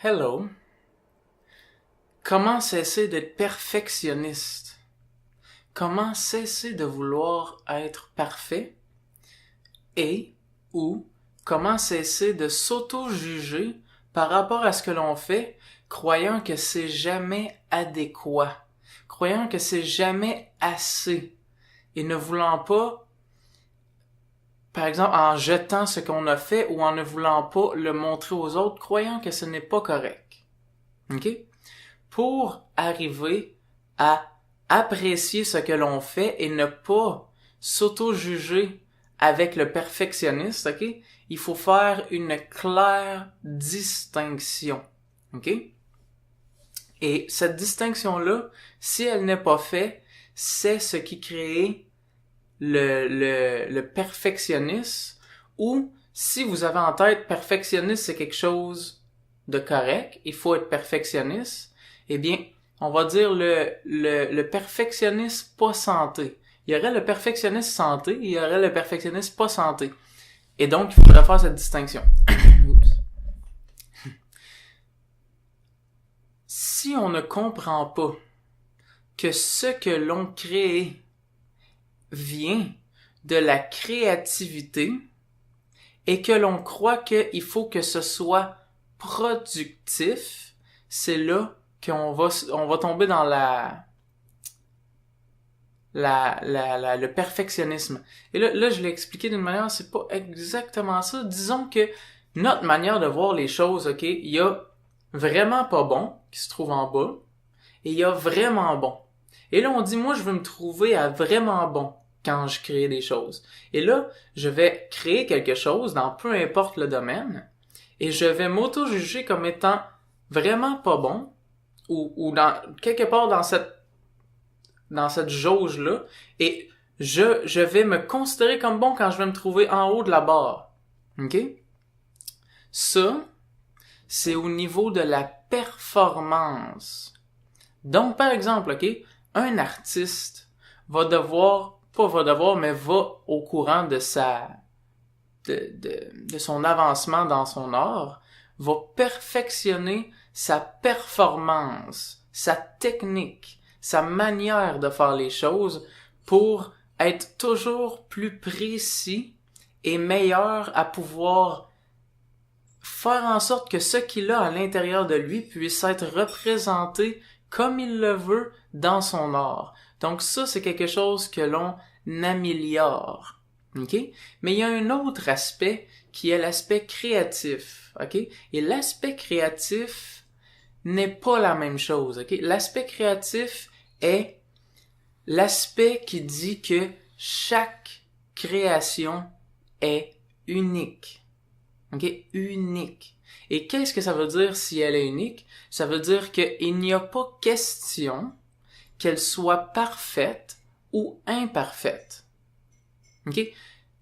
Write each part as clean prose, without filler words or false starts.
Hello. Comment cesser d'être perfectionniste? Comment cesser de vouloir être parfait? Et ou comment cesser de s'auto-juger par rapport à ce que l'on fait, croyant que c'est jamais adéquat, croyant que c'est jamais assez, et ne voulant pas, par exemple, en jetant ce qu'on a fait ou en ne voulant pas le montrer aux autres, croyant que ce n'est pas correct. OK? Pour arriver à apprécier ce que l'on fait et ne pas s'auto-juger avec le perfectionniste, OK? Il faut faire une claire distinction. OK? Et cette distinction-là, si elle n'est pas faite, c'est ce qui crée le perfectionnisme, ou si vous avez en tête perfectionniste c'est quelque chose de correct, il faut être perfectionniste, eh bien, on va dire le perfectionniste pas santé. Il y aurait le perfectionniste santé, il y aurait le perfectionniste pas santé. Et donc, il faudrait faire cette distinction. Si on ne comprend pas que ce que l'on crée vient de la créativité et que l'on croit qu'il faut que ce soit productif, c'est là qu'on va tomber dans le perfectionnisme. Et là, je l'ai expliqué d'une manière, c'est pas exactement ça. Disons que notre manière de voir les choses, OK, il y a vraiment pas bon, qui se trouve en bas, et il y a vraiment bon. Et là, on dit, moi, je veux me trouver à vraiment bon quand je crée des choses. Et là, je vais créer quelque chose dans peu importe le domaine, et je vais m'auto-juger comme étant vraiment pas bon, ou dans quelque part dans cette jauge-là, et je vais me considérer comme bon quand je vais me trouver en haut de la barre. OK? Ça, c'est au niveau de la performance. Donc, par exemple, OK, un artiste va au courant de son avancement dans son art, va perfectionner sa performance, sa technique, sa manière de faire les choses pour être toujours plus précis et meilleur à pouvoir faire en sorte que ce qu'il a à l'intérieur de lui puisse être représenté comme il le veut dans son art. Donc ça, c'est quelque chose que l'on améliore. OK? Mais il y a un autre aspect qui est l'aspect créatif. OK? Et l'aspect créatif n'est pas la même chose. OK? L'aspect créatif est l'aspect qui dit que chaque création est unique. OK? Unique. Et qu'est-ce que ça veut dire si elle est unique? Ça veut dire qu'il n'y a pas question qu'elle soit parfaite ou imparfaite. OK?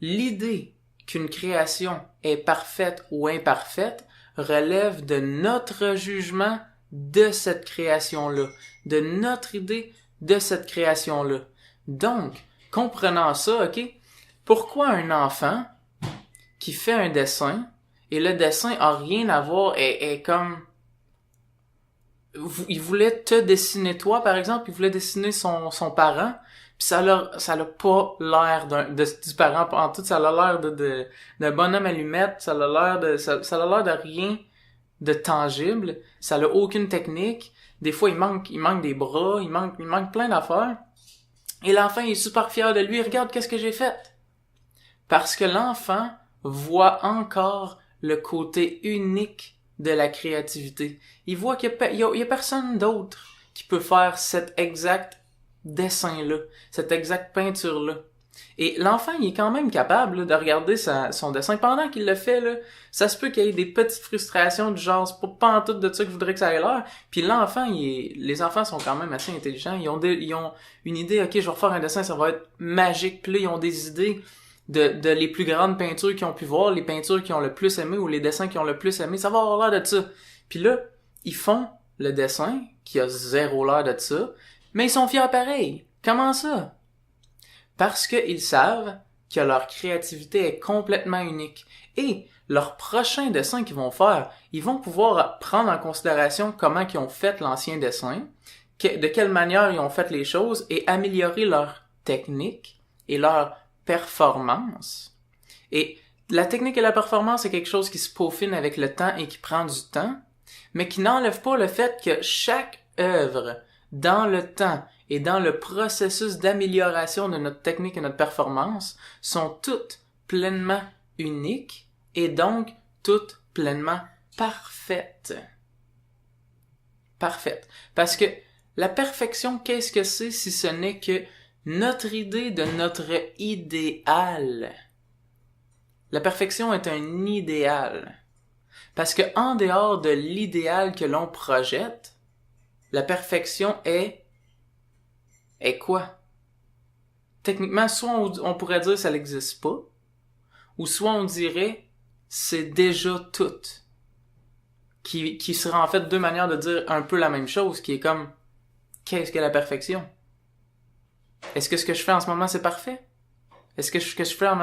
L'idée qu'une création est parfaite ou imparfaite relève de notre jugement de cette création-là, de notre idée de cette création-là. Donc, comprenant ça, OK? Pourquoi un enfant qui fait un dessin et le dessin a rien à voir, est comme... Il voulait te dessiner toi, par exemple, il voulait dessiner son parent, puis ça l'a pas l'air du parent en tout, ça a l'air d'un bonhomme allumette, ça a l'air de rien de tangible, ça a aucune technique, des fois il manque des bras, il manque plein d'affaires, et l'enfant il est super fier de lui, regarde qu'est-ce que j'ai fait. Parce que l'enfant voit encore le côté unique de la créativité. Il voit qu'il y a personne d'autre qui peut faire cet exact dessin-là, cette exacte peinture-là. Et l'enfant, il est quand même capable là, de regarder son dessin. Pendant qu'il le fait, là, ça se peut qu'il y ait des petites frustrations du genre, c'est pas en tout de ça que je voudrais que ça ait l'air. Puis l'enfant, les enfants sont quand même assez intelligents. Ils ont une idée, ok, je vais refaire un dessin, ça va être magique. Puis là, ils ont des idées de les plus grandes peintures qu'ils ont pu voir, les peintures qu'ils ont le plus aimé ou les dessins qu'ils ont le plus aimé, ça va avoir l'air de ça. Puis là, ils font le dessin qui a zéro l'air de ça, mais ils sont fiers pareil. Comment ça? Parce qu'ils savent que leur créativité est complètement unique. Et leur prochain dessin qu'ils vont faire, ils vont pouvoir prendre en considération comment ils ont fait l'ancien dessin, de quelle manière ils ont fait les choses et améliorer leur technique et leur performance. Et la technique et la performance, c'est quelque chose qui se peaufine avec le temps et qui prend du temps, mais qui n'enlève pas le fait que chaque œuvre, dans le temps et dans le processus d'amélioration de notre technique et notre performance, sont toutes pleinement uniques et donc toutes pleinement parfaites. Parfaites. Parce que la perfection, qu'est-ce que c'est si ce n'est que notre idée de notre idéal? La perfection est un idéal. Parce que en dehors de l'idéal que l'on projette, la perfection est quoi? Techniquement, soit on pourrait dire ça n'existe pas, ou soit on dirait c'est déjà tout. Qui serait en fait deux manières de dire un peu la même chose, qui est comme qu'est-ce que la perfection? Est-ce que ce que je fais en ce moment c'est parfait? Est-ce que ce que je fais en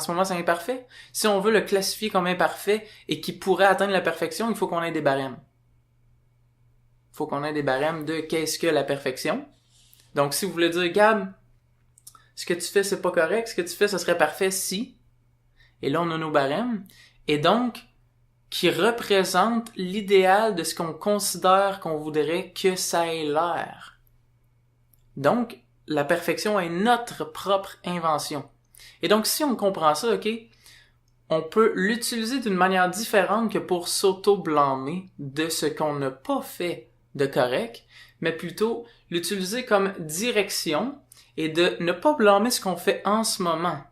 ce moment c'est imparfait? Si on veut le classifier comme imparfait et qui pourrait atteindre la perfection, il faut qu'on ait des barèmes. Il faut qu'on ait des barèmes de qu'est-ce que la perfection. Donc si vous voulez dire, Gab, ce que tu fais c'est pas correct, ce que tu fais ce serait parfait si, et là on a nos barèmes, et donc qui représente l'idéal de ce qu'on considère qu'on voudrait que ça ait l'air. Donc, la perfection est notre propre invention. Et donc, si on comprend ça, ok, on peut l'utiliser d'une manière différente que pour s'auto-blâmer de ce qu'on n'a pas fait de correct, mais plutôt l'utiliser comme direction et de ne pas blâmer ce qu'on fait en ce moment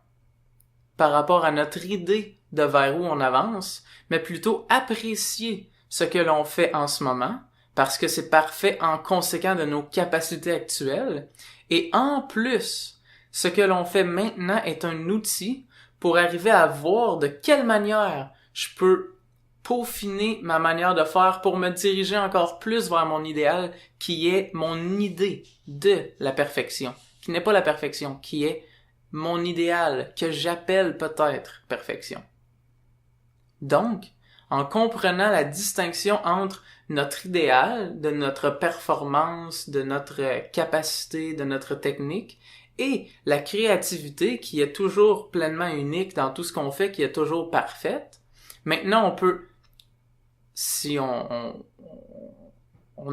par rapport à notre idée de vers où on avance, mais plutôt apprécier ce que l'on fait en ce moment, parce que c'est parfait en conséquent de nos capacités actuelles, et en plus, ce que l'on fait maintenant est un outil pour arriver à voir de quelle manière je peux peaufiner ma manière de faire pour me diriger encore plus vers mon idéal, qui est mon idée de la perfection, qui n'est pas la perfection, qui est mon idéal, que j'appelle peut-être perfection. Donc, en comprenant la distinction entre notre idéal, de notre performance, de notre capacité, de notre technique, et la créativité qui est toujours pleinement unique dans tout ce qu'on fait, qui est toujours parfaite, maintenant on peut, si on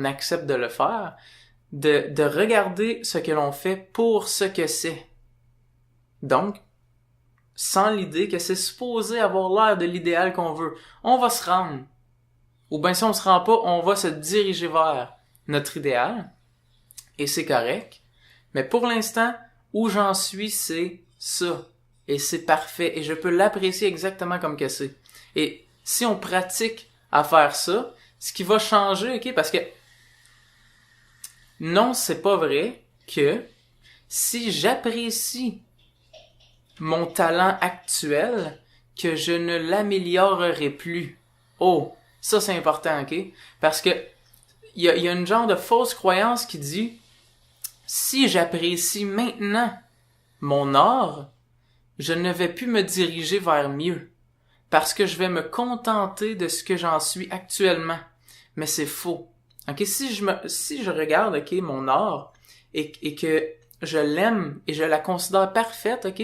accepte de le faire, de regarder ce que l'on fait pour ce que c'est. Donc, sans l'idée que c'est supposé avoir l'air de l'idéal qu'on veut. On va se rendre. Ou bien si on se rend pas, on va se diriger vers notre idéal. Et c'est correct. Mais pour l'instant, où j'en suis, c'est ça. Et c'est parfait. Et je peux l'apprécier exactement comme que c'est. Et si on pratique à faire ça, ce qui va changer, ok, parce que non, c'est pas vrai que si j'apprécie mon talent actuel, que je ne l'améliorerai plus. Oh, ça c'est important, ok? Parce que il y a une genre de fausse croyance qui dit si j'apprécie maintenant mon art, je ne vais plus me diriger vers mieux. Parce que je vais me contenter de ce que j'en suis actuellement. Mais c'est faux. Ok? Si je regarde, ok, mon art, et que je l'aime et je la considère parfaite, ok?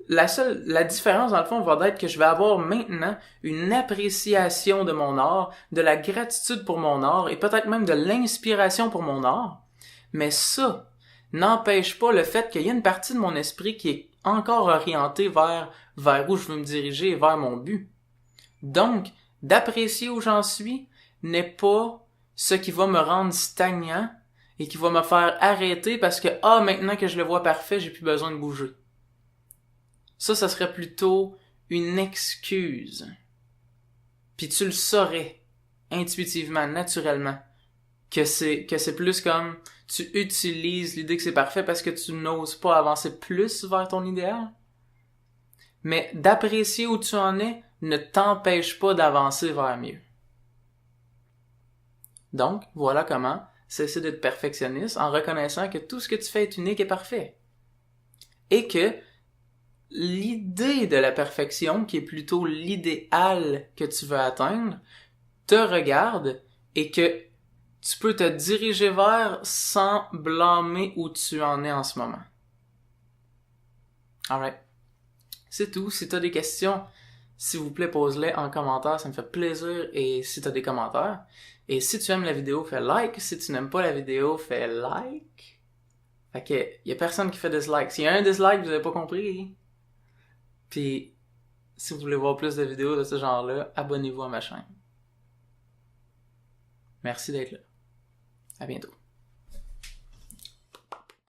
La différence, dans le fond, va être que je vais avoir maintenant une appréciation de mon art, de la gratitude pour mon art et peut-être même de l'inspiration pour mon art. Mais ça n'empêche pas le fait qu'il y a une partie de mon esprit qui est encore orientée vers où je veux me diriger et vers mon but. Donc, d'apprécier où j'en suis n'est pas ce qui va me rendre stagnant et qui va me faire arrêter parce que, maintenant que je le vois parfait, j'ai plus besoin de bouger. Ça serait plutôt une excuse. Puis tu le saurais, intuitivement, naturellement, que c'est plus comme tu utilises l'idée que c'est parfait parce que tu n'oses pas avancer plus vers ton idéal. Mais d'apprécier où tu en es ne t'empêche pas d'avancer vers mieux. Donc, voilà comment cesser d'être perfectionniste en reconnaissant que tout ce que tu fais est unique et parfait. Et que l'idée de la perfection, qui est plutôt l'idéal que tu veux atteindre, te regarde et que tu peux te diriger vers sans blâmer où tu en es en ce moment. Alright. C'est tout. Si tu as des questions, s'il vous plaît, pose-les en commentaire. Ça me fait plaisir. Et si tu as des commentaires. Et si tu aimes la vidéo, fais like. Si tu n'aimes pas la vidéo, fais like. Fait que, y a personne qui fait dislike. S'il y a un dislike, vous avez pas compris. Puis, si vous voulez voir plus de vidéos de ce genre-là, abonnez-vous à ma chaîne. Merci d'être là. À bientôt.